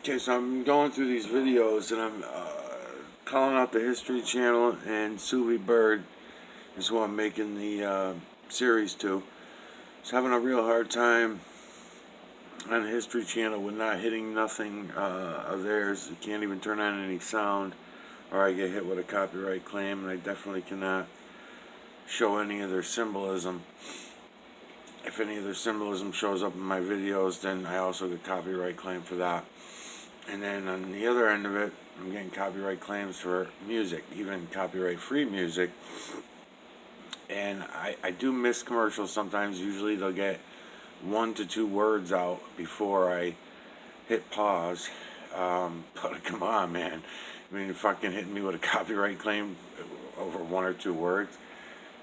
Okay, so I'm going through these videos and I'm calling out the History channel, and Suvibird is who I'm making the series to. It's having a real hard time on the History channel with not hitting nothing of theirs. You can't even turn on any sound or I get hit with a copyright claim, and I definitely cannot show any of their symbolism. If any of their symbolism shows up in my videos, then I also get copyright claim for that. And then on the other end of it, I'm getting copyright claims for music, even copyright-free music. And I do miss commercials sometimes. Usually they'll get 1 to 2 words out before I hit pause. But come on, man. I mean, you're fucking hitting me with a copyright claim over 1 or 2 words.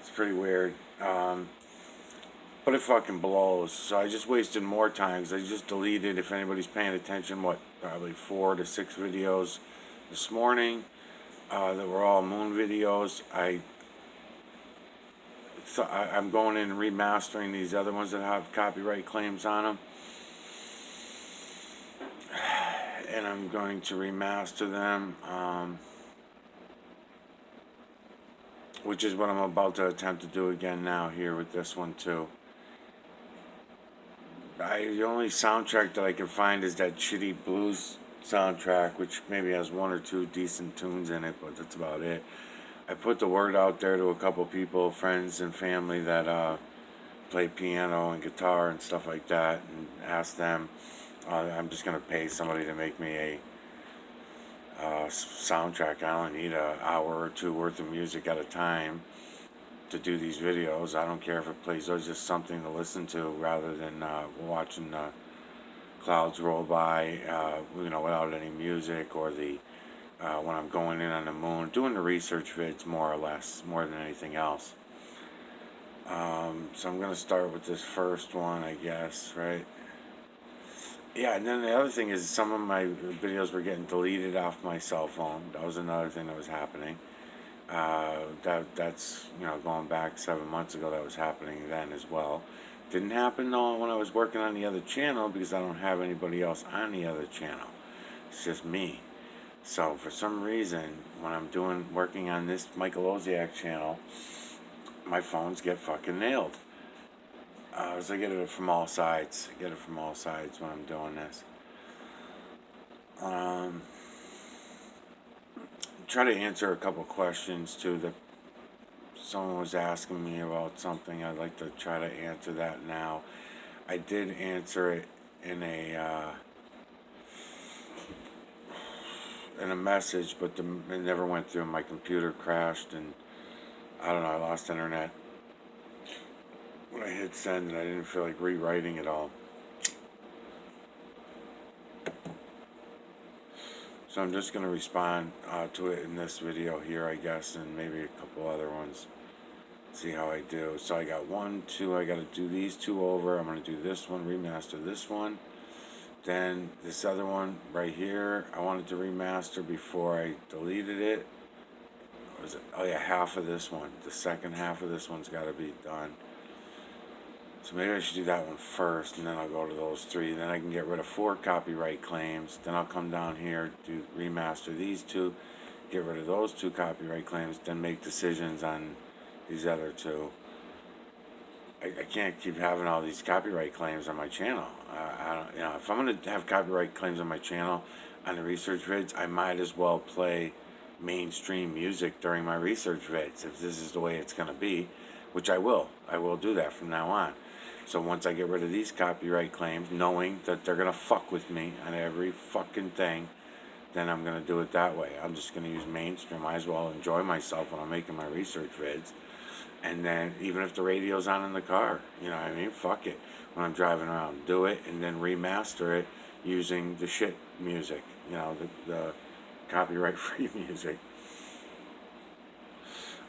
It's pretty weird. But it fucking blows. So I just wasted more time because I just deleted, if anybody's paying attention, probably 4 to 6 videos this morning that were all moon videos. I'm going in and remastering these other ones that have copyright claims on them. And I'm going to remaster them, which is what I'm about to attempt to do again now here with this one too. The only soundtrack that I can find is that shitty blues soundtrack, which maybe has 1 or 2 decent tunes in it, but that's about it. I put the word out there to a couple people, friends and family that play piano and guitar and stuff like that, and asked them. I'm just gonna pay somebody to make me a soundtrack. I only need an hour or 2 worth of music at a time to do these videos. I don't care if it plays, or just something to listen to rather than watching the clouds roll by, without any music, or when I'm going in on the moon, doing the research vids more or less, more than anything else. So I'm gonna start with this first one, I guess, right? Yeah, and then the other thing is some of my videos were getting deleted off my cell phone. That was another thing that was happening. That's going back 7 months ago. That was happening then as well. Didn't happen though when I was working on the other channel because I don't have anybody else on the other channel. It's just me. So for some reason, when I'm working on this Michael Oziak channel, my phones get fucking nailed. So I get it from all sides. I get it from all sides when I'm doing this. Try to answer a couple questions too that someone was asking me about something. I'd like to try to answer that now. I did answer it in a message, but it never went through. My computer crashed, and I don't know. I lost internet when I hit send, and I didn't feel like rewriting it all. So I'm just going to respond to it in this video here, I guess, and maybe a couple other ones. See how I do. So I got 1, 2. I got to do these 2 over. I'm going to do this one, remaster this one. Then this other one right here, I wanted to remaster before I deleted it. Oh yeah, half of this one. The second half of this one's got to be done. So maybe I should do that one first, and then I'll go to those 3. Then I can get rid of 4 copyright claims. Then I'll come down here, do remaster these 2, get rid of those 2 copyright claims, then make decisions on these other 2. I can't keep having all these copyright claims on my channel. If I'm going to have copyright claims on my channel on the research vids, I might as well play mainstream music during my research vids if this is the way it's going to be, which I will. I will do that from now on. So once I get rid of these copyright claims, knowing that they're going to fuck with me on every fucking thing, then I'm going to do it that way. I'm just going to use mainstream. I might as well enjoy myself when I'm making my research vids. And then even if the radio's on in the car, you know what I mean? Fuck it. When I'm driving around, do it and then remaster it using the shit music, the copyright-free music.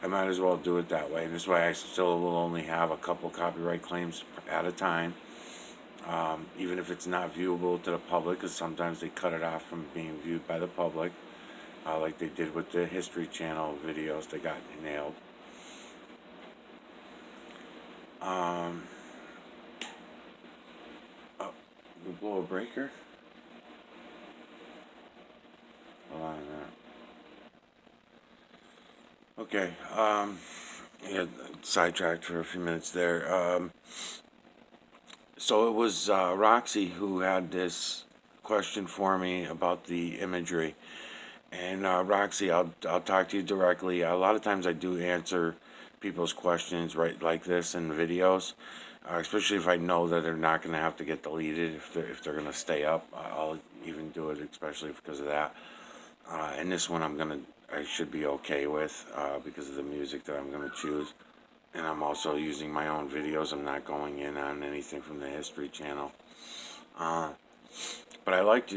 I might as well do it that way. And this way I still will only have a couple copyright claims at a time, even if it's not viewable to the public, because sometimes they cut it off from being viewed by the public, like they did with the History channel videos. They got nailed. We blow a breaker? Okay, yeah, sidetracked for a few minutes there. So it was Roxy who had this question for me about the imagery. And Roxy, I'll talk to you directly. A lot of times I do answer people's questions right like this in videos, especially if I know that they're not going to have to get deleted if they're going to stay up. I'll even do it, especially because of that. And this one I should be okay with because of the music that I'm going to choose. And I'm also using my own videos. I'm not going in on anything from the History channel. Uh, but I liked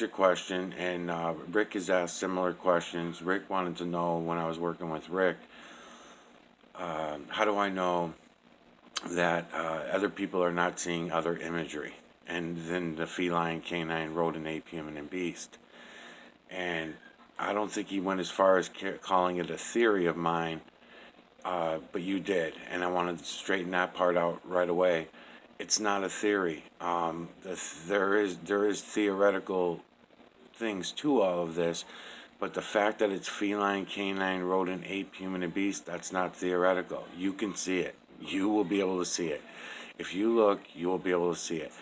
your question, and Rick has asked similar questions. Rick wanted to know when I was working with Rick, how do I know that other people are not seeing other imagery? And then the feline, canine, rodent, ape, human, and beast. And I don't think he went as far as calling it a theory of mine, but you did, and I wanted to straighten that part out right away. It's not a theory. There is theoretical things to all of this, but the fact that it's feline, canine, rodent, ape, human, and beast, that's not theoretical. You can see it. You will be able to see it. If you look, you will be able to see it.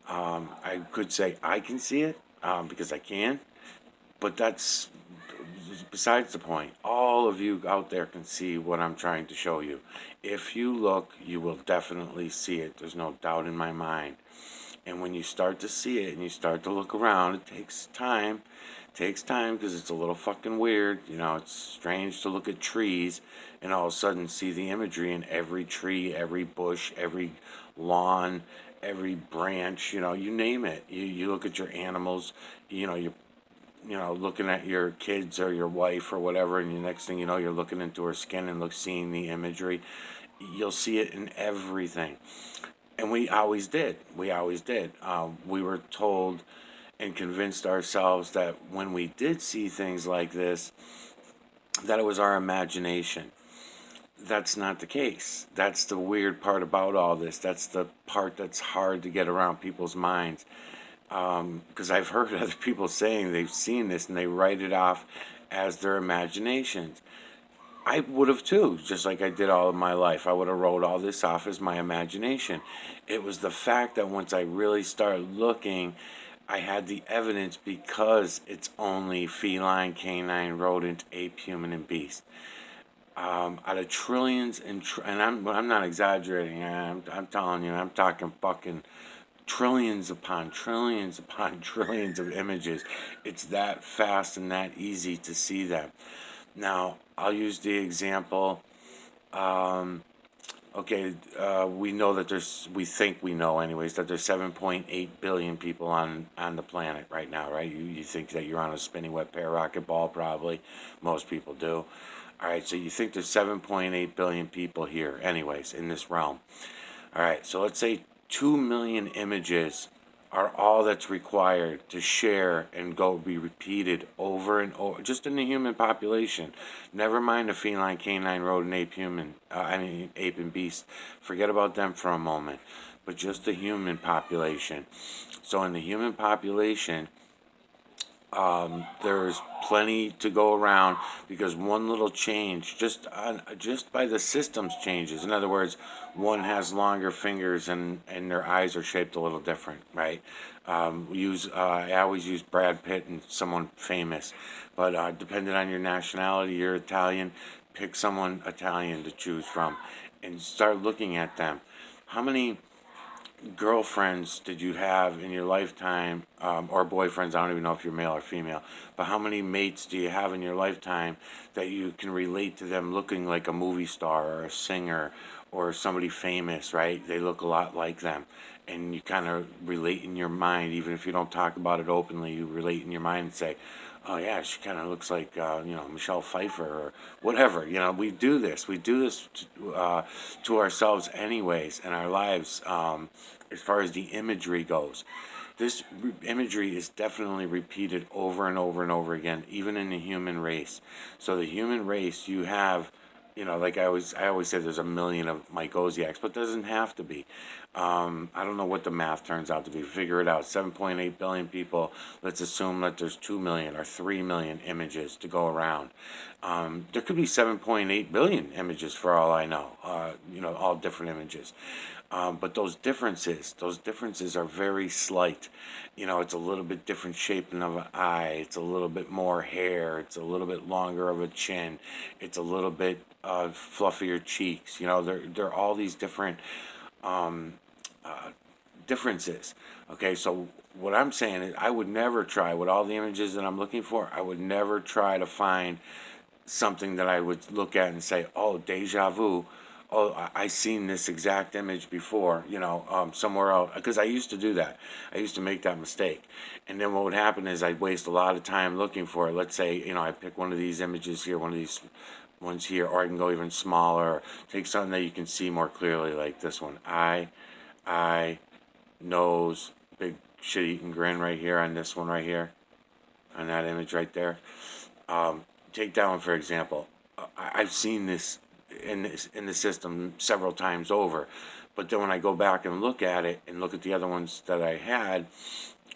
I could say I can see it because I can, but that's besides the point. All of you out there can see what I'm trying to show you. If you look, you will definitely see it. There's no doubt in my mind. And when you start to see it and you start to look around, it takes time. It takes time because it's a little fucking weird. You know, it's strange to look at trees and all of a sudden see the imagery in every tree, every bush, every lawn, every branch, you know, you name it. You look at your animals, looking at your kids or your wife or whatever, and the next thing you know, you're looking into her skin and seeing the imagery. You'll see it in everything. And we always did. We always did. We were told and convinced ourselves that when we did see things like this, that it was our imagination. That's not the case. That's the weird part about all this. That's the part that's hard to get around people's minds. Because I've heard other people saying they've seen this and they write it off as their imaginations. I would have too, just like I did all of my life. I would have wrote all this off as my imagination. It was the fact that once I really started looking, I had the evidence because it's only feline, canine, rodent, ape, human, and beast. Out of trillions and I'm not exaggerating. I'm telling you, I'm talking fucking trillions upon trillions upon trillions of images. It's that fast and that easy to see them. Now, I'll use the example. Okay, we know that we think we know anyways, that there's 7.8 billion people on the planet right now, right? You think that you're on a spinning wet pear rocket ball, probably. Most people do. All right, so you think there's 7.8 billion people here, anyways, in this realm. All right, so let's say 2 million images are all that's required to share and go be repeated over and over, just in the human population. Never mind the feline, canine, rodent, ape, ape and beast. Forget about them for a moment, but just the human population. So in the human population, there's plenty to go around because one little change, just by the system's changes. In other words, one has longer fingers and their eyes are shaped a little different, right? I always use Brad Pitt and someone famous, but depending on your nationality, you're Italian, pick someone Italian to choose from, and start looking at them. How many girlfriends did you have in your lifetime, or boyfriends? I don't even know if you're male or female, but how many mates do you have in your lifetime that you can relate to them looking like a movie star or a singer or somebody famous, right? They look a lot like them. And you kind of relate in your mind, even if you don't talk about it openly, you relate in your mind and say, oh yeah, she kind of looks like Michelle Pfeiffer or whatever. We do this. We do this to ourselves anyways in our lives. As far as the imagery goes, this imagery is definitely repeated over and over and over again, even in the human race. So the human race, you have like I always say there's a million of Mike Oziaks, but there doesn't have to be. I don't know what the math turns out to be. Figure it out. 7.8 billion people. Let's assume that there's 2 million or 3 million images to go around. There could be 7.8 billion images for all I know. All different images. But those differences are very slight. It's a little bit different shape of an eye. It's a little bit more hair. It's a little bit longer of a chin. It's a little bit fluffier cheeks. They're all these different differences. Okay, so what I'm saying is I would never try with all the images that I'm looking for. I would never try to find something that I would look at and say, oh, deja vu. Oh, I seen this exact image before, somewhere else. Because I used to do that. I used to make that mistake. And then what would happen is I'd waste a lot of time looking for it. Let's say, I pick one of these images here, one of these ones here, or I can go even smaller, or take something that you can see more clearly, like this one. Eye, nose, big shit-eating grin right here on this one right here, on that image right there. Take that one for example. I've seen this in the system several times over, but then when I go back and look at it and look at the other ones that I had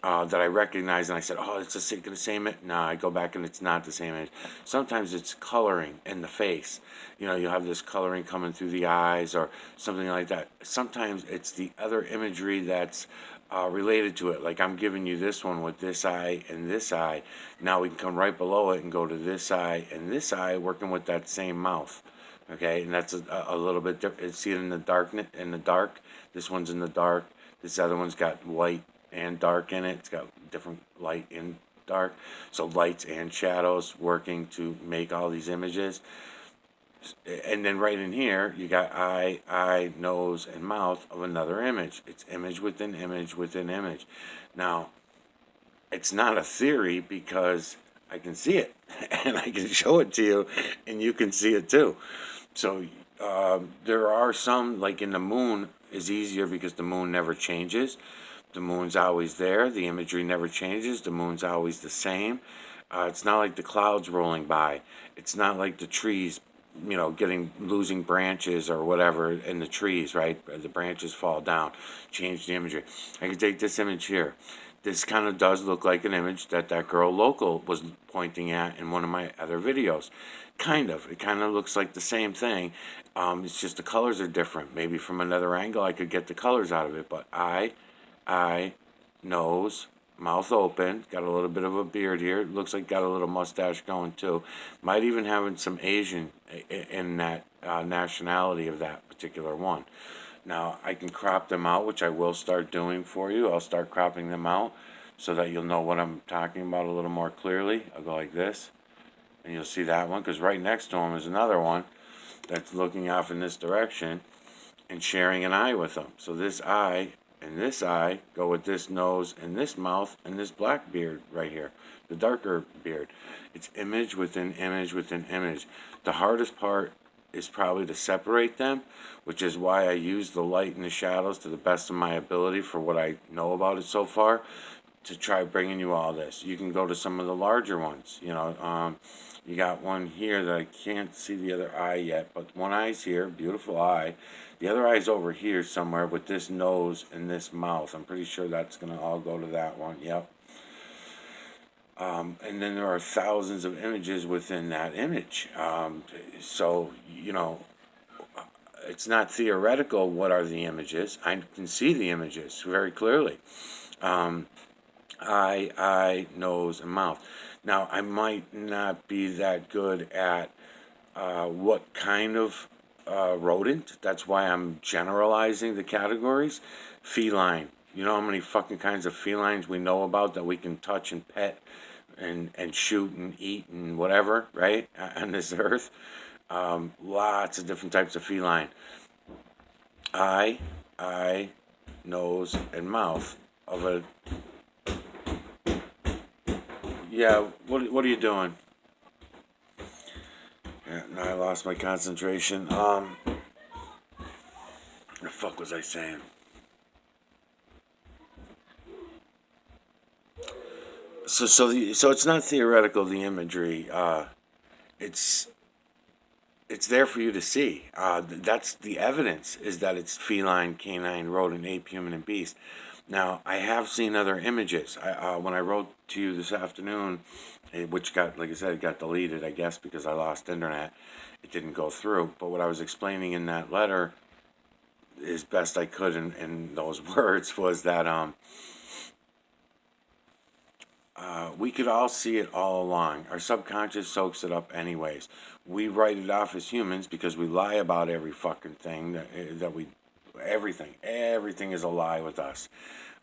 that I recognize, and I said, oh, it's the same. No, I go back and it's not the same image. Sometimes it's coloring in the face. You have this coloring coming through the eyes or something like that. Sometimes it's the other imagery that's related to it. Like I'm giving you this one with this eye and this eye. Now we can come right below it and go to this eye and this eye, working with that same mouth. Okay, and that's a little bit different. See it in the dark. This one's in the dark. This other one's got white and dark in it. It's got different light and dark. So lights and shadows working to make all these images. And then right in here, you got eye, nose, and mouth of another image. It's image within image within image. Now, it's not a theory because I can see it and I can show it to you and you can see it too. So there are some, like in the moon is easier because the moon never changes. The moon's always there. The imagery never changes. The moon's always the same. It's not like the clouds rolling by. It's not like the trees, losing branches or whatever in the trees, right? The branches fall down. Change the imagery. I can take this image here. This kind of does look like an image that girl local was pointing at in one of my other videos. Kind of. It kind of looks like the same thing. It's just the colors are different. Maybe from another angle I could get the colors out of it. But eye, nose, mouth open. Got a little bit of a beard here. It looks like got a little mustache going too. Might even having some Asian in that nationality of that particular one. Now, I can crop them out, which I will start doing for you. I'll start cropping them out so that you'll know what I'm talking about a little more clearly. I'll go like this, and you'll see that one, because right next to them is another one that's looking off in this direction and sharing an eye with them. So this eye and this eye go with this nose and this mouth and this black beard right here, the darker beard. It's image within image within image. The hardest part is probably to separate them, which is why I use the light and the shadows to the best of my ability for what I know about it so far, to try bringing you all this. You can go to some of the larger ones. You got one here that I can't see the other eye yet, but one eye's here, beautiful eye. The other eye's over here somewhere with this nose and this mouth. I'm pretty sure that's going to all go to that one. Yep. And then there are thousands of images within that image. So, it's not theoretical what are the images. I can see the images very clearly. Eye, nose, and mouth. Now, I might not be that good at what kind of rodent. That's why I'm generalizing the categories. Feline. You know how many fucking kinds of felines we know about that we can touch and pet and shoot and eat and whatever, right, on this earth? Lots of different types of feline. Eye, nose, and mouth of a... Yeah, what are you doing? Yeah, now I lost my concentration. What the fuck was I saying? So it's not theoretical, the imagery. It's it's there for you to see. That's the evidence, is that it's feline, canine, rodent, ape, human, and beast. Now, I have seen other images. When I wrote to you this afternoon, which got, like I said, it got deleted, I guess, because I lost internet. It didn't go through. But what I was explaining in that letter, as best I could in those words, was that we could all see it all along. Our subconscious soaks it up anyways. We write it off as humans because we lie about every fucking thing that we, everything is a lie with us.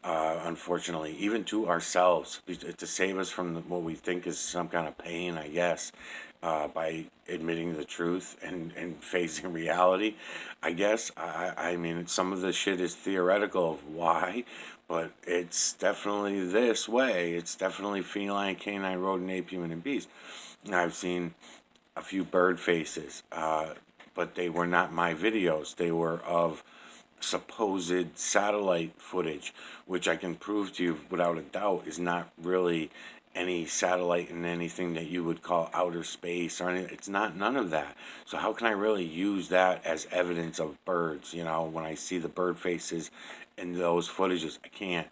Unfortunately, even to ourselves, to save us from what we think is some kind of pain, I guess, by admitting the truth and facing reality. I guess, I mean, some of the shit is theoretical of why, but it's definitely this way. It's definitely feline, canine, rodent, ape, human, and beast. And I've seen a few bird faces, but they were not my videos. They were of supposed satellite footage, which I can prove to you without a doubt is not really any satellite in anything that you would call outer space or anything. It's not none of that. So how can I really use that as evidence of birds? You know, when I see the bird faces in those footages, I can't.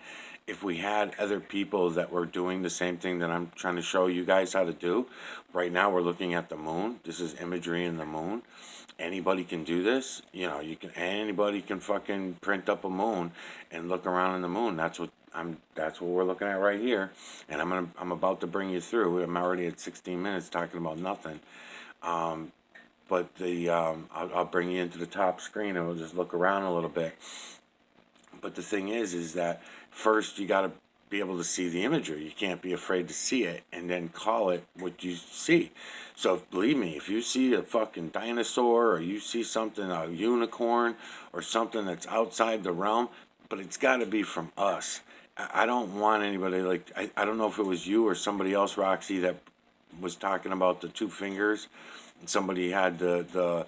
If we had other people that were doing the same thing that I'm trying to show you guys how to do, right now we're looking at the moon. This is imagery in the moon. Anybody can do this. You know, anybody can fucking print up a moon and look around in the moon. That's what we're looking at right here. And I'm about to bring you through. I'm already at 16 minutes talking about nothing. But I'll bring you into the top screen and we'll just look around a little bit. But the thing is that first you got to be able to see the imagery. You can't be afraid to see it and then call it what you see. So believe me, if you see a fucking dinosaur or you see something, a unicorn or something that's outside the realm, but it's got to be from us. I don't want anybody like, I don't know if it was you or somebody else, Roxy, that was talking about the two fingers. And somebody had the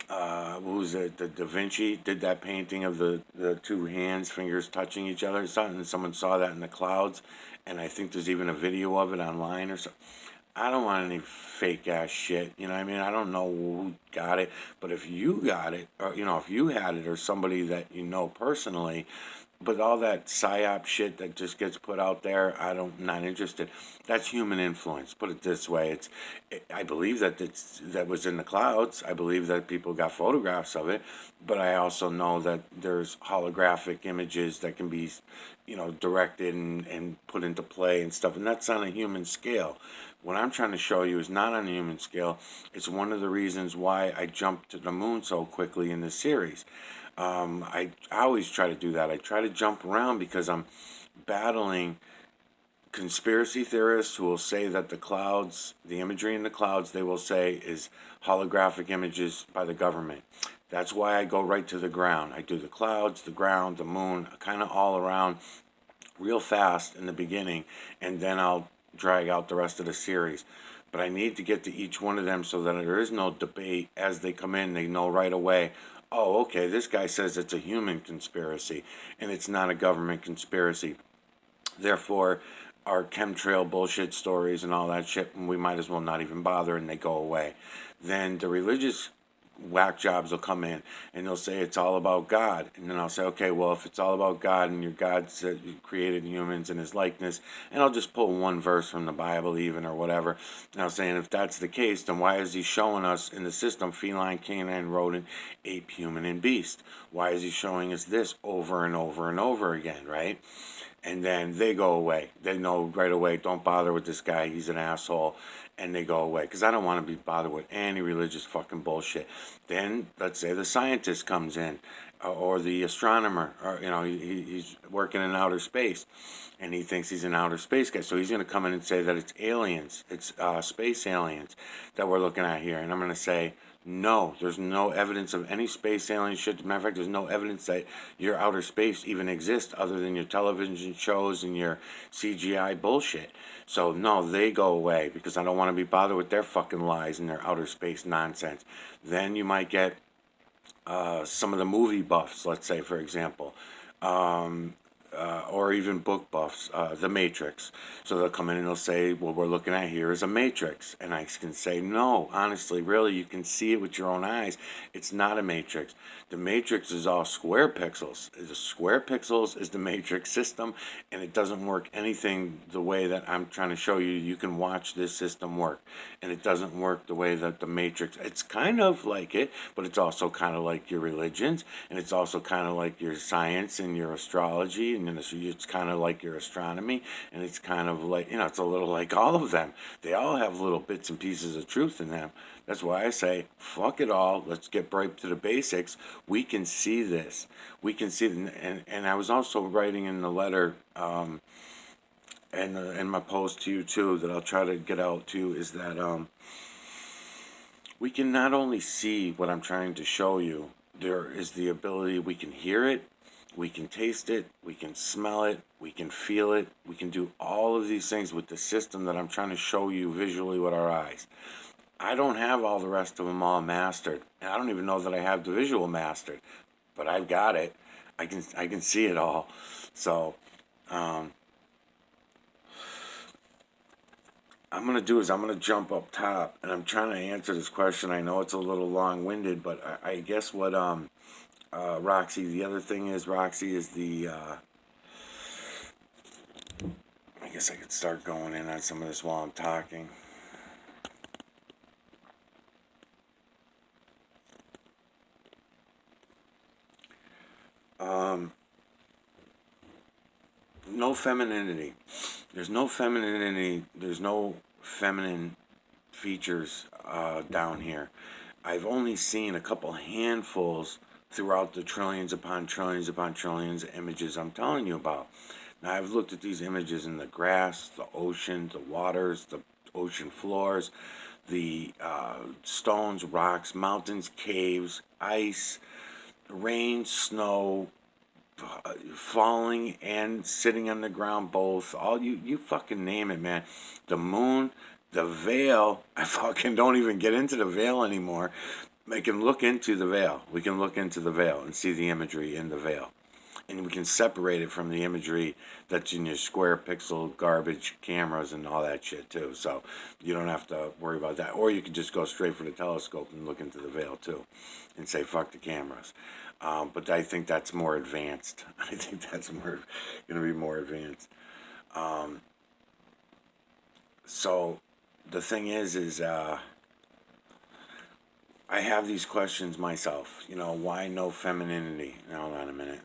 what was it? The Da Vinci did that painting of the two hands, fingers touching each other. And someone saw that in the clouds, and I think there's even a video of it online or something. I don't want any fake ass shit. You know what I mean? I don't know who got it, but if you got it, or you know, if you had it, or somebody that you know personally, but all that psyop shit that just gets put out there, not interested. That's human influence. Put it this way: I believe that that was in the clouds. I believe that people got photographs of it, but I also know that there's holographic images that can be, you know, directed and put into play and stuff, and that's on a human scale. What I'm trying to show you is not on a human scale. It's one of the reasons why I jumped to the moon so quickly in this series. I always try to do that. I try to jump around because I'm battling conspiracy theorists who will say that the clouds, the imagery in the clouds, they will say is holographic images by the government. That's why I go right to the ground. I do the clouds, the ground, the moon, kind of all around real fast in the beginning, and then I'll drag out the rest of the series. But I need to get to each one of them so that there is no debate as they come in. They know right away, oh, okay, this guy says it's a human conspiracy and it's not a government conspiracy. Therefore, our chemtrail bullshit stories and all that shit, we might as well not even bother, and they go away. Then the religious whack jobs will come in and they'll say it's all about God. And then I'll say, okay, well, if it's all about God and your God said you created humans in his likeness, and I'll just pull one verse from the Bible even or whatever. And I'm saying if that's the case, then why is he showing us in the system feline, canine, rodent, ape, human, and beast? Why is he showing us this over and over and over again, right? And then they go away. They know right away, don't bother with this guy, he's an asshole, and they go away. Because I don't want to be bothered with any religious fucking bullshit. Then, let's say the scientist comes in, or the astronomer, or, you know, he's working in outer space, and he thinks he's an outer space guy. So he's going to come in and say that it's aliens, it's space aliens that we're looking at here. And I'm going to say, no, there's no evidence of any space alien shit. As a matter of fact, there's no evidence that your outer space even exists other than your television shows and your CGI bullshit. So, no, they go away because I don't want to be bothered with their fucking lies and their outer space nonsense. Then you might get some of the movie buffs, let's say, for example. or even book buffs, The Matrix. So they'll come in and they'll say, what we're looking at here is a matrix. And I can say, no, honestly, really, you can see it with your own eyes. It's not a matrix. The matrix is all square pixels. The square pixels is the matrix system, and it doesn't work anything the way that I'm trying to show you. You can watch this system work, and it doesn't work the way that the matrix, it's kind of like it, but it's also kind of like your religions, and it's also kind of like your science and your astrology, and then it's kind of like your astronomy, and it's kind of like, it's a little like all of them. They all have little bits and pieces of truth in them. That's why I say, fuck it all. Let's get right to the basics. We can see this. We can see it. And I was also writing in the letter, and in my post to you too, that I'll try to get out to you, is that we can not only see what I'm trying to show you, there is the ability, we can hear it, we can taste it, we can smell it, we can feel it, we can do all of these things with the system that I'm trying to show you visually with our eyes. I don't have all the rest of them all mastered, and I don't even know that I have the visual mastered, but I've got it. I can see it all. So I'm gonna do is I'm gonna jump up top, and I'm trying to answer this question. I know it's a little long-winded, but I guess what Roxy, the other thing is, Roxy, is the I guess I could start going in on some of this while I'm talking. No femininity. There's no femininity. There's no feminine features down here. I've only seen a couple handfuls throughout the trillions upon trillions upon trillions of images I'm telling you about. Now, I've looked at these images in the grass, the ocean, the waters, the ocean floors, the stones, rocks, mountains, caves, ice, rain, snow, falling and sitting on the ground, both. All you fucking name it, man. The moon, the veil. I fucking don't even get into the veil anymore. I can look into the veil. We can look into the veil and see the imagery in the veil. And we can separate it from the imagery that's in your square pixel garbage cameras and all that shit too. So you don't have to worry about that. Or you can just go straight for the telescope and look into the veil too and say, fuck the cameras. But I think that's more advanced. I think that's going to be more advanced. So the thing is I have these questions myself. Why no femininity? Now, hold on a minute.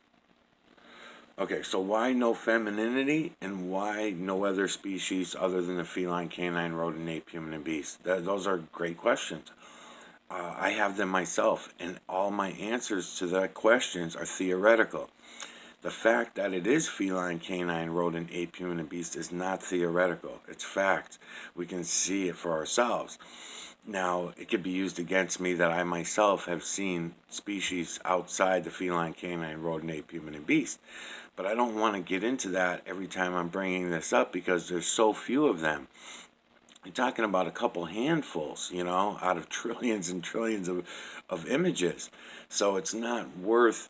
Okay, so why no femininity, and why no other species other than the feline, canine, rodent, ape, human, and beast? Those are great questions. I have them myself, and all my answers to the questions are theoretical. The fact that it is feline, canine, rodent, ape, human, and beast is not theoretical. It's fact. We can see it for ourselves. Now, it could be used against me that I myself have seen species outside the feline, canine, rodent, ape, human, and beast. But I don't want to get into that every time I'm bringing this up because there's so few of them. You're talking about a couple handfuls, out of trillions and trillions of images. So it's not worth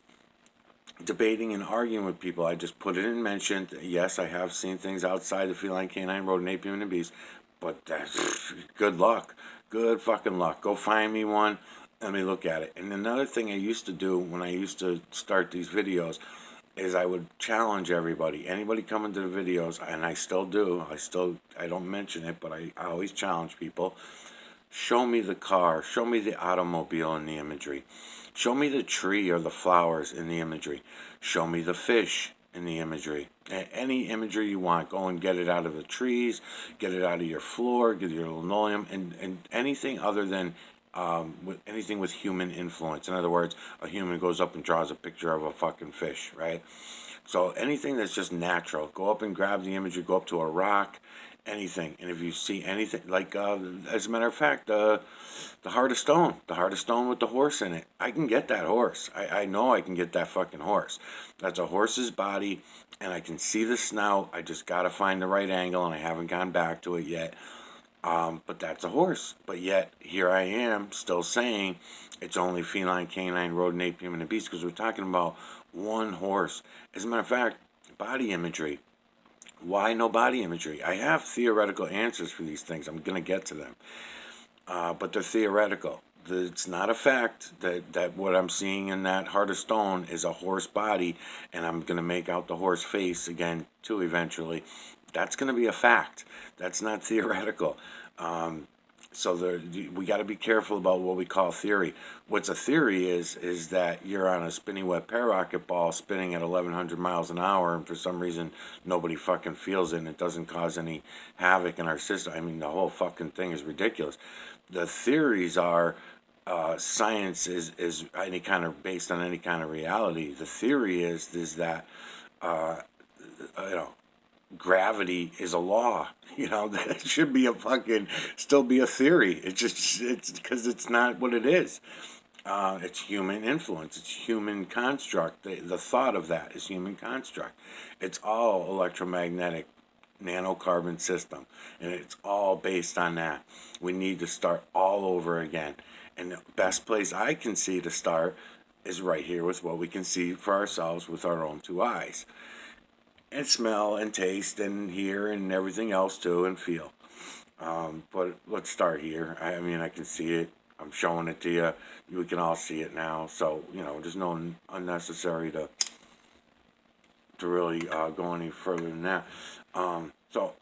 debating and arguing with people. I just put it in mention. Yes, I have seen things outside the feline, canine, rodent, ape, human, and beast. But that's good luck. Good fucking luck. Go find me one. Let me look at it. And another thing I used to do when I used to start these videos is I would challenge everybody. Anybody coming to the videos, and I still do. I don't mention it, but I always challenge people. Show me the car. Show me the automobile in the imagery. Show me the tree or the flowers in the imagery. Show me the fish in the imagery. Any imagery you want, go and get it out of the trees, get it out of your floor, get your linoleum, and anything other than anything with human influence. In other words, a human goes up and draws a picture of a fucking fish, right? So anything that's just natural, go up and grab the imagery, go up to a rock, anything. And if you see anything, like, as a matter of fact, the heart of stone with the horse in it, I can get that horse. I know I can get that fucking horse. That's a horse's body, and I can see the snout. I just got to find the right angle, and I haven't gone back to it yet. But that's a horse. But yet, here I am, still saying it's only feline, canine, rodent, ape, human, and beast, because we're talking about one horse. As a matter of fact, body imagery. Why no body imagery? I have theoretical answers for these things. I'm going to get to them. But they're theoretical. It's not a fact that what I'm seeing in that Heart of Stone is a horse body, and I'm going to make out the horse face again, too, eventually. That's going to be a fact. That's not theoretical. So we got to be careful about what we call theory. What's a theory is that you're on a spinning wet pararocket ball spinning at 1,100 miles an hour, and for some reason nobody fucking feels it, and it doesn't cause any havoc in our system. I mean, the whole fucking thing is ridiculous. The theories are science is any kind of based on any kind of reality. The theory is that you know, gravity is a law. You know, that should be a fucking still be a theory. It's because it's not what it is. It's human influence. It's human construct. The thought of that is human construct. It's all electromagnetic nanocarbon system, and it's all based on that. We need to start all over again, and the best place I can see to start is right here with what we can see for ourselves with our own two eyes, and smell and taste and hear and everything else too, and feel. But let's start here. I mean, I can see it. I'm showing it to you. We can all see it now. So, you know, there's no unnecessary to really go any further than that. So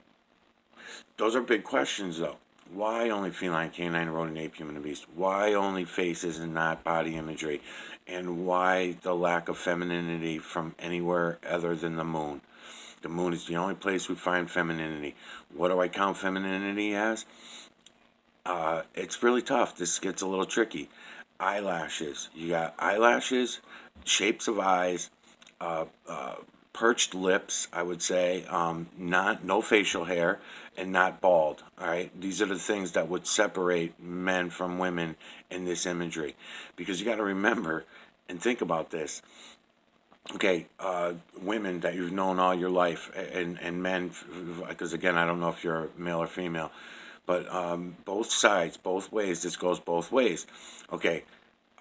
those are big questions, though. Why only feline, canine, rodent, ape, human, and beast? Why only faces and not body imagery? And why the lack of femininity from anywhere other than the moon? The moon is the only place we find femininity. What do I count femininity as? It's really tough. This gets a little tricky. Eyelashes. You got eyelashes, shapes of eyes, perched lips, I would say, no facial hair, and not bald. All right, these are the things that would separate men from women in this imagery, because you got to remember and think about this. Okay, women that you've known all your life, and men, because again, I don't know if you're male or female, but both sides, both ways, this goes both ways. Okay,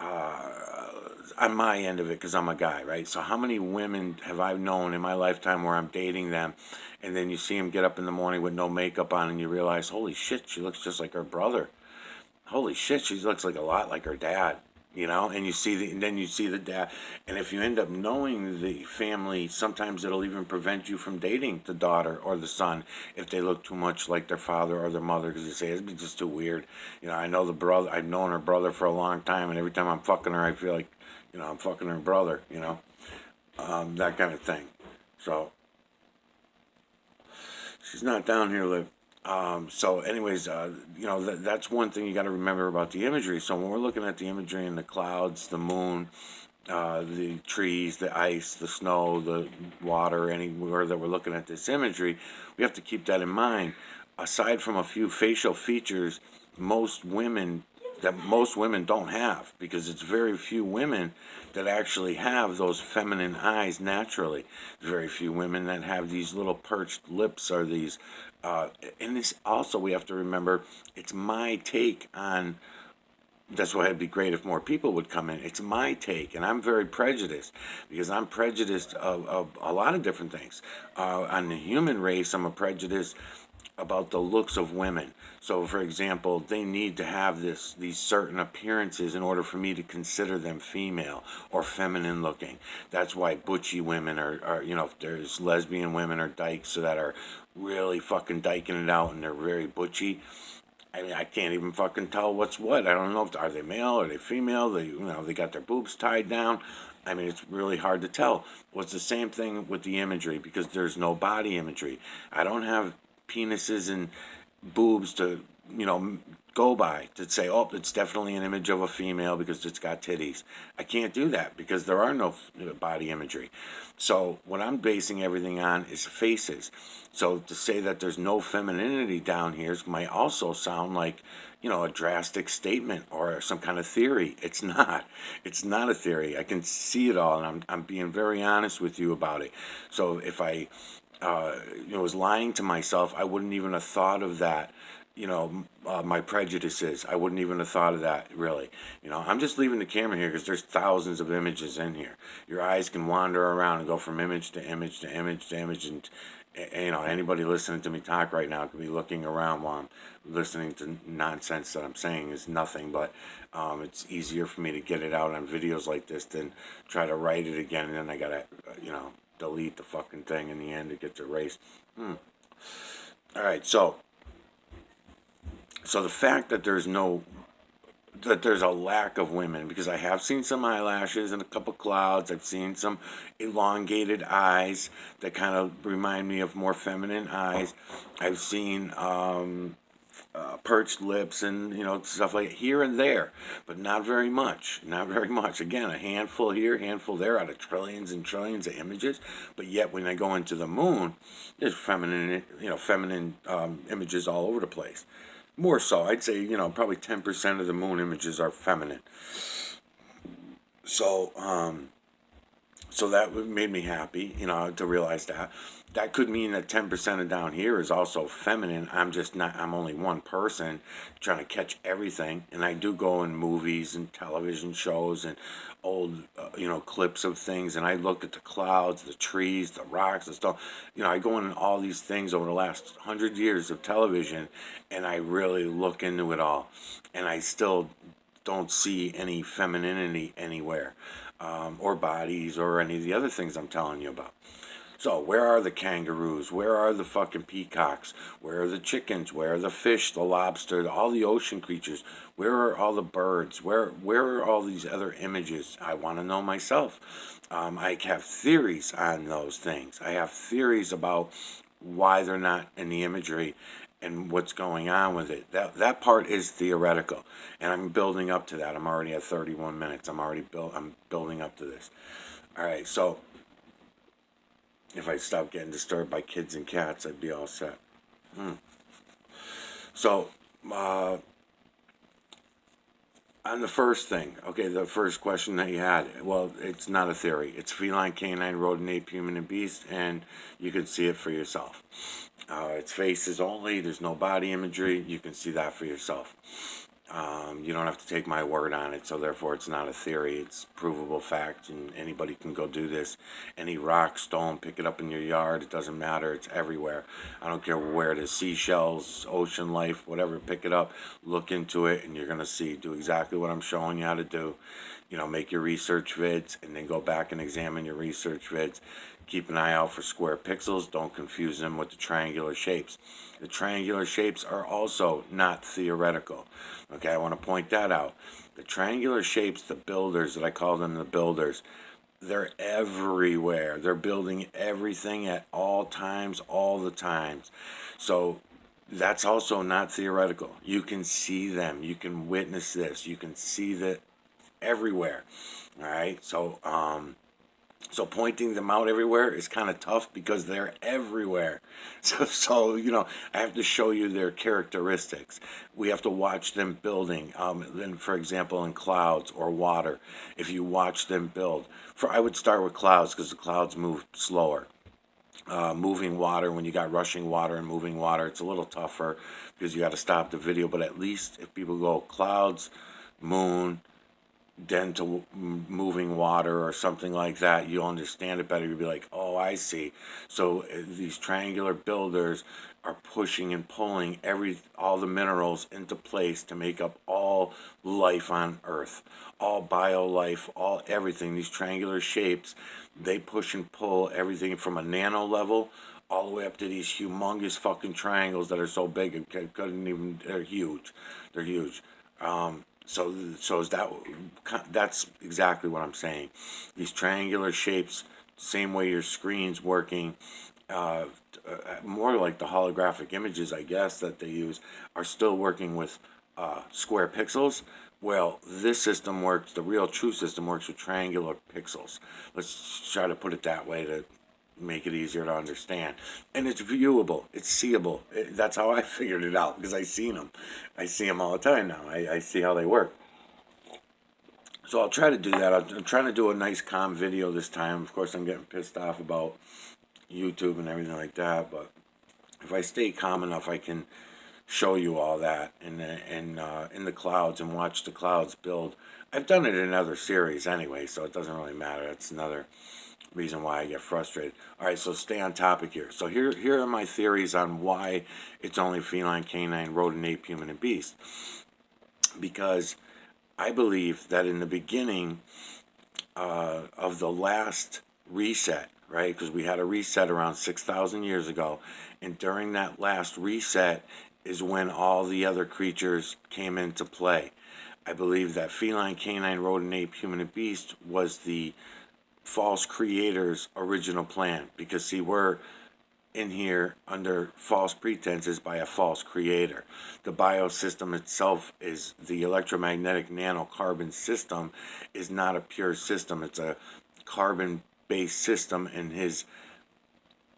on my end of it, because I'm a guy, right? So how many women have I known in my lifetime where I'm dating them, and then you see them get up in the morning with no makeup on, and you realize, holy shit, she looks just like her brother. Holy shit, she looks like a lot like her dad. You know, and then you see the dad, and if you end up knowing the family, sometimes it'll even prevent you from dating the daughter or the son if they look too much like their father or their mother, because they say it'd be just too weird. You know, I know the brother. I've known her brother for a long time, and every time I'm fucking her, I feel like, you know, I'm fucking her brother. You know, that kind of thing. So she's not down here, Liv. So anyways, you know, that's one thing you got to remember about the imagery. So when we're looking at the imagery in the clouds, the moon, the trees, the ice, the snow, the water, anywhere that we're looking at this imagery, we have to keep that in mind. Aside from a few facial features, most women don't have, because it's very few women that actually have those feminine eyes naturally. Very few women that have these little perched lips or these and this also, we have to remember, it's my take on. That's why it'd be great if more people would come in. It's my take, and I'm very prejudiced, because I'm prejudiced of a lot of different things. On the human race, I'm a prejudice about the looks of women. So, for example, they need to have these certain appearances in order for me to consider them female or feminine looking. That's why butchy women are you know, there's lesbian women or dykes that are really fucking dyking it out, and they're very butchy. I mean, I can't even fucking tell what's what. I don't know if are they male, are they female. They got their boobs tied down. I mean, it's really hard to tell. Well, it's the same thing with the imagery, because there's no body imagery. I don't have penises and boobs to, you know, go by to say, oh, it's definitely an image of a female because it's got titties. I can't do that because there are no body imagery. So what I'm basing everything on is faces. So to say that there's no femininity down here might also sound like, you know, a drastic statement or some kind of theory. It's not. It's not a theory. I can see it all, and I'm being very honest with you about it. So if I was lying to myself. I wouldn't even have thought of that. My prejudices. I wouldn't even have thought of that, really. I'm just leaving the camera here because there's thousands of images in here. Your eyes can wander around and go from image to image to image to image, and anybody listening to me talk right now could be looking around while I'm listening to nonsense that I'm saying is nothing, but it's easier for me to get it out on videos like this than try to write it again, and then I gotta, delete the fucking thing in the end. It gets erased. All right, so the fact that there's a lack of women, because I have seen some eyelashes and a couple clouds. I've seen some elongated eyes that kind of remind me of more feminine eyes. I've seen perched lips and stuff like here and there, but not very much. Not very much. Again, a handful here, a handful there, out of trillions and trillions of images. But yet, when I go into the moon, there's feminine images all over the place. More so, I'd say probably 10% of the moon images are feminine. So so that made me happy, to realize that. That could mean that 10% of down here is also feminine. I'm only one person trying to catch everything. And I do go in movies and television shows and old, clips of things. And I look at the clouds, the trees, the rocks, the stuff. I go in all these things over the last 100 years of television, and I really look into it all. And I still don't see any femininity anywhere, or bodies, or any of the other things I'm telling you about. So, where are the kangaroos? Where are the fucking peacocks? Where are the chickens? Where are the fish, the lobster, all the ocean creatures? Where are all the birds? Where are all these other images? I want to know myself. I have theories on those things. I have theories about why they're not in the imagery and what's going on with it. That part is theoretical, and I'm building up to that. I'm already at 31 minutes. I'm building up to this. All right, so if I stopped getting disturbed by kids and cats, I'd be all set. So, on the first thing, okay, the first question that you had, well, it's not a theory. It's feline, canine, rodent, ape, human, and beast, and you can see it for yourself. Its faces only. There's no body imagery. You can see that for yourself. You don't have to take my word on it, so therefore it's not a theory. It's provable fact, and anybody can go do this. Any rock, stone, pick it up in your yard. It doesn't matter. It's everywhere. I don't care where it is. Seashells, ocean life, whatever. Pick it up, look into it, and you're going to see. Do exactly what I'm showing you how to do. Make your research vids, and then go back and examine your research vids. Keep an eye out for square pixels. Don't confuse them with the triangular shapes. The triangular shapes are also not theoretical. Okay, I want to point that out. The triangular shapes, the builders, that I call them the builders, they're everywhere. They're building everything at all times, all the times. So that's also not theoretical. You can see them. You can witness this. You can see that everywhere. All right, so pointing them out everywhere is kind of tough because they're everywhere. So I have to show you their characteristics. We have to watch them building. Then, for example, in clouds or water, if you watch them build, I would start with clouds because the clouds move slower. Moving water, when you got rushing water and moving water, it's a little tougher because you got to stop the video. But at least if people go clouds, moon, then to moving water or something like that, you'll understand it better. You'll be like, oh, I see. So these triangular builders are pushing and pulling all the minerals into place to make up all life on Earth, all bio-life, all everything. These triangular shapes, they push and pull everything from a nano level all the way up to these humongous fucking triangles that are so big it couldn't even. They're huge. They're huge. So that's exactly what I'm saying. These triangular shapes, same way your screen's working, more like the holographic images, I guess, that they use, are still working with square pixels. Well, this system works, the real true system works with triangular pixels. Let's try to put it that way to make it easier to understand. And it's viewable, it's seeable. That's how I figured it out, because I seen them. I see them all the time now. I see how they work. So I'll try to do that. I'm trying to do a nice calm video this time. Of course, I'm getting pissed off about YouTube and everything like that, but if I stay calm enough, I can show you all that in the clouds and watch the clouds build. I've done it in other series anyway, so it doesn't really matter. That's another reason why I get frustrated. All right, so stay on topic here. So here are my theories on why it's only feline, canine, rodent, ape, human, and beast. Because I believe that in the beginning of the last reset, right? Because we had a reset around 6,000 years ago, and during that last reset is when all the other creatures came into play. I believe that feline, canine, rodent, ape, human, and beast was the false creator's original plan. Because, see, we're in here under false pretenses by a false creator. The biosystem itself is the electromagnetic nanocarbon system is not a pure system. It's a carbon-based system, and his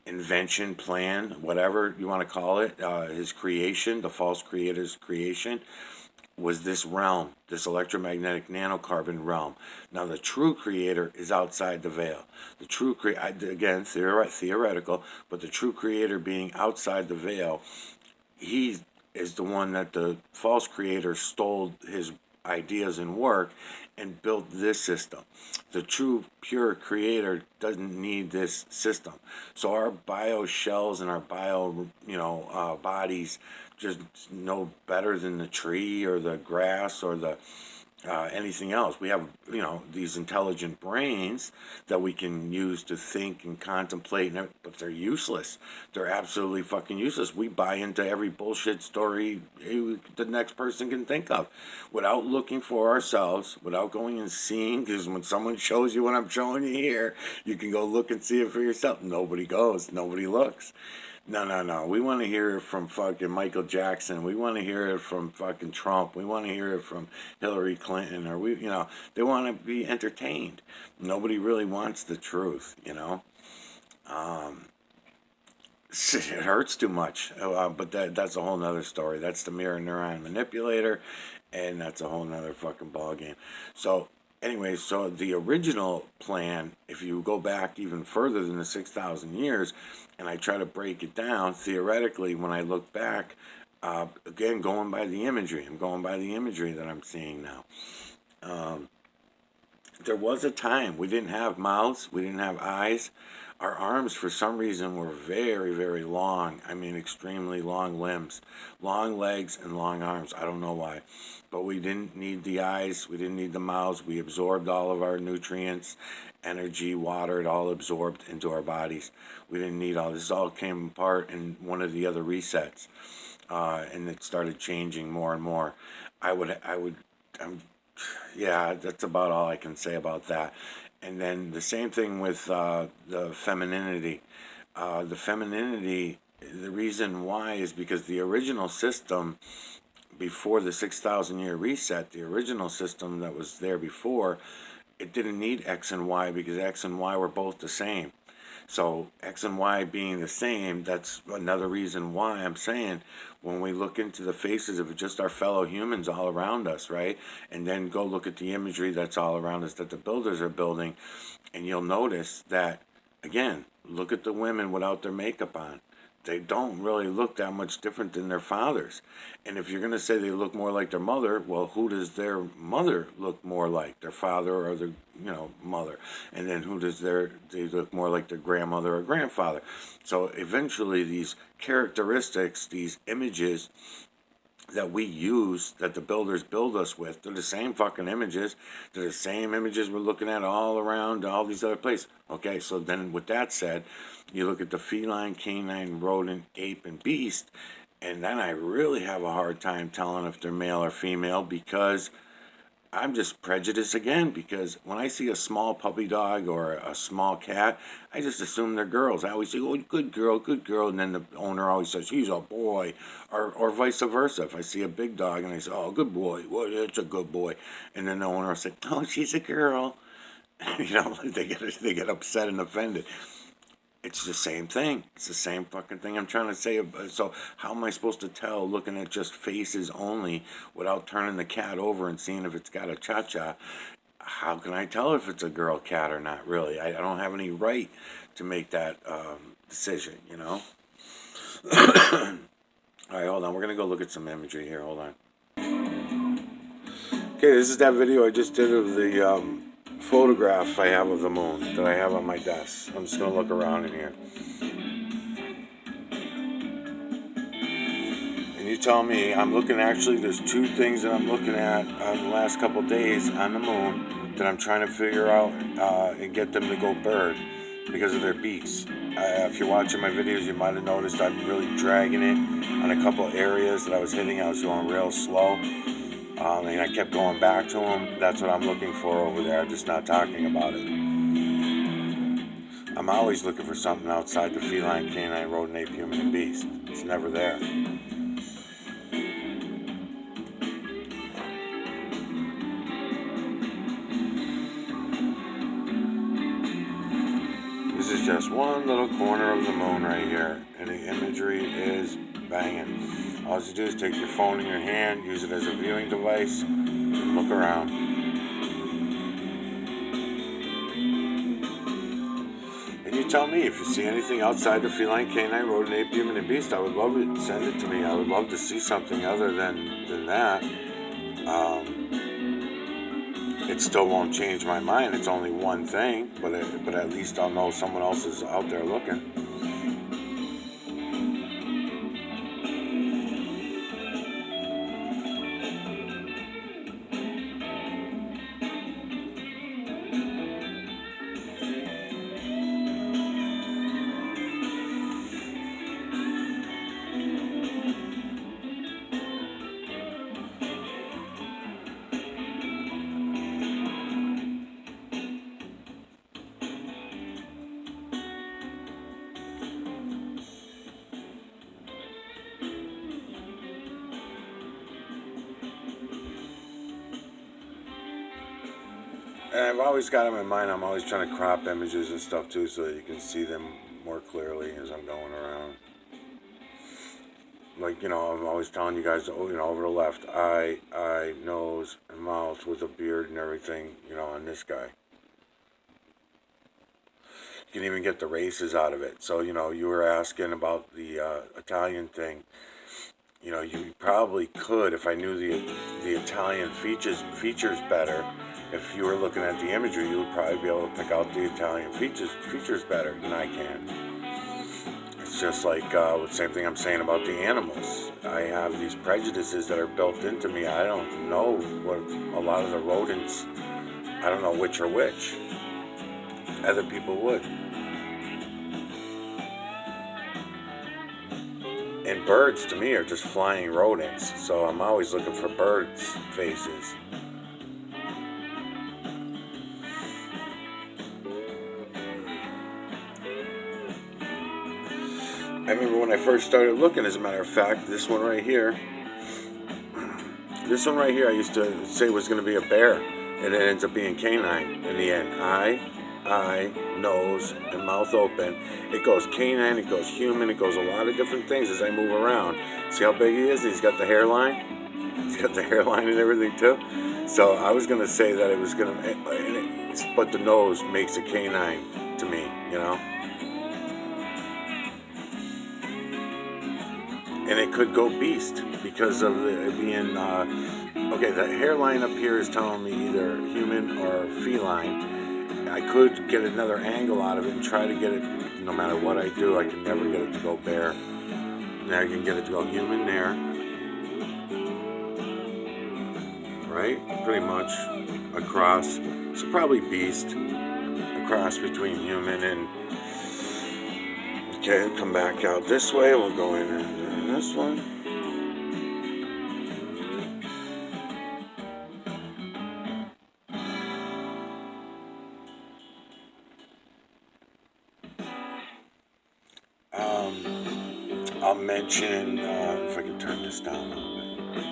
invention, plan, whatever you want to call it, his creation, the false creator's creation, was this realm, this electromagnetic nanocarbon realm. Now, the true creator is outside the veil. The true again, theoretical, but the true creator being outside the veil, he is the one that the false creator stole his ideas and work and built this system. The true pure creator doesn't need this system. So our bio shells and our bio bodies just no better than the tree or the grass or the anything else. We have, these intelligent brains that we can use to think and contemplate, but they're useless. They're absolutely fucking useless. We buy into every bullshit story the next person can think of without looking for ourselves, without going and seeing, because when someone shows you what I'm showing you here, you can go look and see it for yourself. Nobody goes. Nobody looks. No. We want to hear it from fucking Michael Jackson. We want to hear it from fucking Trump. We want to hear it from Hillary Clinton. Or they want to be entertained. Nobody really wants the truth, It hurts too much. But that's a whole nother story. That's the mirror neuron manipulator, and that's a whole nother fucking ball game. So anyway, so the original plan, if you go back even further than the 6,000 years, and I try to break it down, theoretically, when I look back, again, going by the imagery, I'm going by the imagery that I'm seeing now. There was a time we didn't have mouths, we didn't have eyes. Our arms, for some reason, were very, very long. I mean, extremely long limbs, long legs, and long arms. I don't know why. But we didn't need the eyes. We didn't need the mouths. We absorbed all of our nutrients, energy, water. It all absorbed into our bodies. We didn't need all this. All came apart in one of the other resets. And it started changing more and more. Yeah, that's about all I can say about that. And then the same thing with the femininity. The reason why is because the original system before the 6,000 year reset, the original system that was there before, it didn't need X and Y because X and Y were both the same. So X and Y being the same, that's another reason why I'm saying when we look into the faces of just our fellow humans all around us, right? And then go look at the imagery that's all around us that the builders are building, and you'll notice that, again, look at the women without their makeup on. They don't really look that much different than their fathers. And if you're going to say they look more like their mother, well, who does their mother look more like? Their father or their, mother? And then who does they look more like their grandmother or grandfather? So eventually these characteristics, these images that we use, that the builders build us with, they're the same fucking images. They're the same images we're looking at all around all these other places. Okay, so then with that said, you look at the feline, canine, rodent, ape, and beast, and then I really have a hard time telling if they're male or female because I'm just prejudiced again, because when I see a small puppy dog or a small cat, I just assume they're girls. I always say, oh, good girl, and then the owner always says, he's a boy, or vice versa. If I see a big dog and I say, oh, good boy, well, it's a good boy, and then the owner will say, oh, she's a girl. They get upset and offended. It's the same thing. It's the same fucking thing I'm trying to say. So how am I supposed to tell looking at just faces only without turning the cat over and seeing if it's got a cha-cha? How can I tell if it's a girl cat or not, really? I don't have any right to make that decision, you know? Alright, hold on. We're going to go look at some imagery here. Hold on. Okay, this is that video I just did of the photograph I have of the moon that I have on my desk. I'm just going to look around in here. And you tell me, I'm looking, actually, there's two things that I'm looking at on the last couple days on the moon that I'm trying to figure out and get them to go bird because of their beaks. If you're watching my videos, you might have noticed I'm really dragging it on a couple areas that I was hitting. I was going real slow. And I kept going back to them. That's what I'm looking for over there. I'm just not talking about it. I'm always looking for something outside the feline, canine, rodent, ape, human, and beast. It's never there. This is just one little corner of the moon right here, and the imagery is banging. All you do is take your phone in your hand, use it as a viewing device, and look around. And you tell me if you see anything outside the feline, canine, rodent, ape, human, and beast. I would love it. Send it to me. I would love to see something other than that. It still won't change my mind. It's only one thing, but at least I'll know someone else is out there looking. And I've always got them in mind. I'm always trying to crop images and stuff too, so that you can see them more clearly as I'm going around. Like, you know, I'm always telling you guys, you know, over the left, eye, nose, and mouth with a beard and everything, you know, on this guy. You can even get the races out of it. So, you know, you were asking about the Italian thing. You know, you probably could, if I knew the Italian features better. If you were looking at the imagery, you would probably be able to pick out the Italian features better than I can. It's just like the same thing I'm saying about the animals. I have these prejudices that are built into me. I don't know what a lot of the rodents, I don't know which are which. Other people would. And birds, to me, are just flying rodents. So I'm always looking for birds' faces. I remember when I first started looking, as a matter of fact, this one right here I used to say was going to be a bear, and it ends up being canine in the end. Eye, nose, and mouth open. It goes canine, it goes human, it goes a lot of different things as I move around. See how big he is? He's got the hairline. He's got the hairline and everything too. So I was going to say that it was going to, but the nose makes it canine to me, you know? And it could go beast because of it being, okay, the hairline up here is telling me either human or feline. I could get another angle out of it and try to get it, no matter what I do, I can never get it to go bear. Now I can get it to go human there. Right? Pretty much across. So probably beast. A cross between human and... Okay, come back out this way. We'll go in and this one. I'll mention, if I can turn this down a little bit.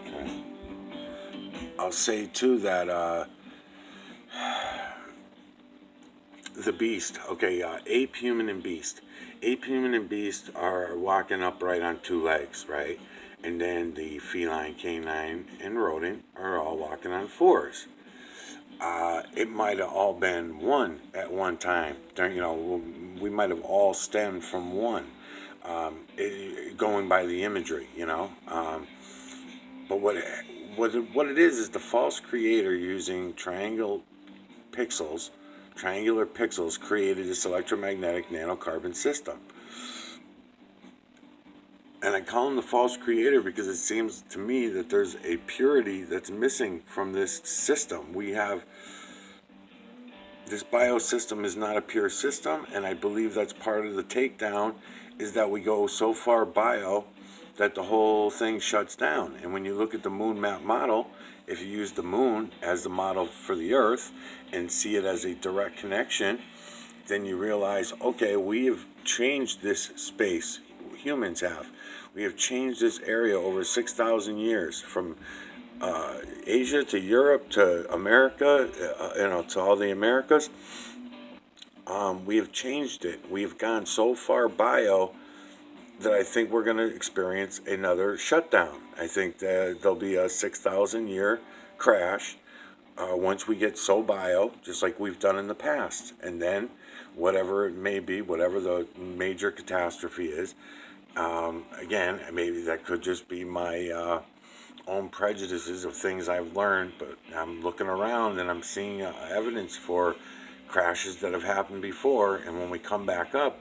Okay. I'll say too that the beast, okay, ape, human, and beast. Ape, human, and beast are walking upright on two legs, right? and then the feline, canine, and rodent are all walking on fours. It might have all been one at one time. We might have all stemmed from one, going by the imagery, But what it is the false creator using triangular pixels created this electromagnetic nanocarbon system. And I call him the false creator because it seems to me that there's a purity that's missing from this system. This biosystem is not a pure system, and I believe that's part of the takedown, is that we go so far bio that the whole thing shuts down. And when you look at the moon map model, if you use the moon as the model for the Earth and see it as a direct connection, then you realize, okay, we have changed this space. Humans have. We have changed this area over 6,000 years, from Asia to Europe to America, to all the Americas. We have changed it. We've gone so far bio that I think we're going to experience another shutdown. I think that there'll be a 6,000 year crash once we get so bio, just like we've done in the past. And then, whatever it may be, whatever the major catastrophe is, again, maybe that could just be my own prejudices of things I've learned, but I'm looking around and I'm seeing evidence for crashes that have happened before, and when we come back up,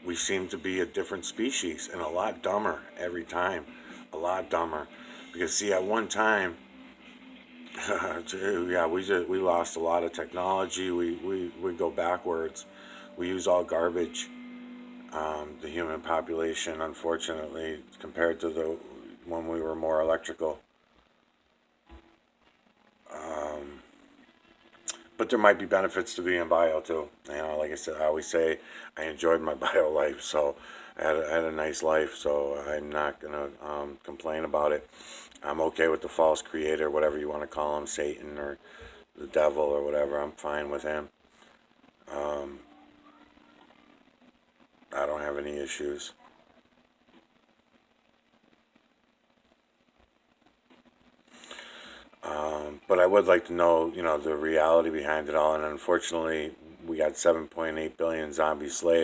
we seem to be a different species and a lot dumber every time. A lot dumber. Because, see, at one time, yeah, we lost a lot of technology. We go backwards. We use all garbage. The human population, unfortunately, compared to when we were more electrical. But there might be benefits to being bio too. Like I said, I always say I enjoyed my bio life, so I had a nice life, so I'm not gonna complain about it. I'm okay with the false creator, whatever you want to call him, Satan or the devil or whatever. I'm fine with him. I don't have any issues. But I would like to know, the reality behind it all. And unfortunately, we got 7.8 billion zombie slaves.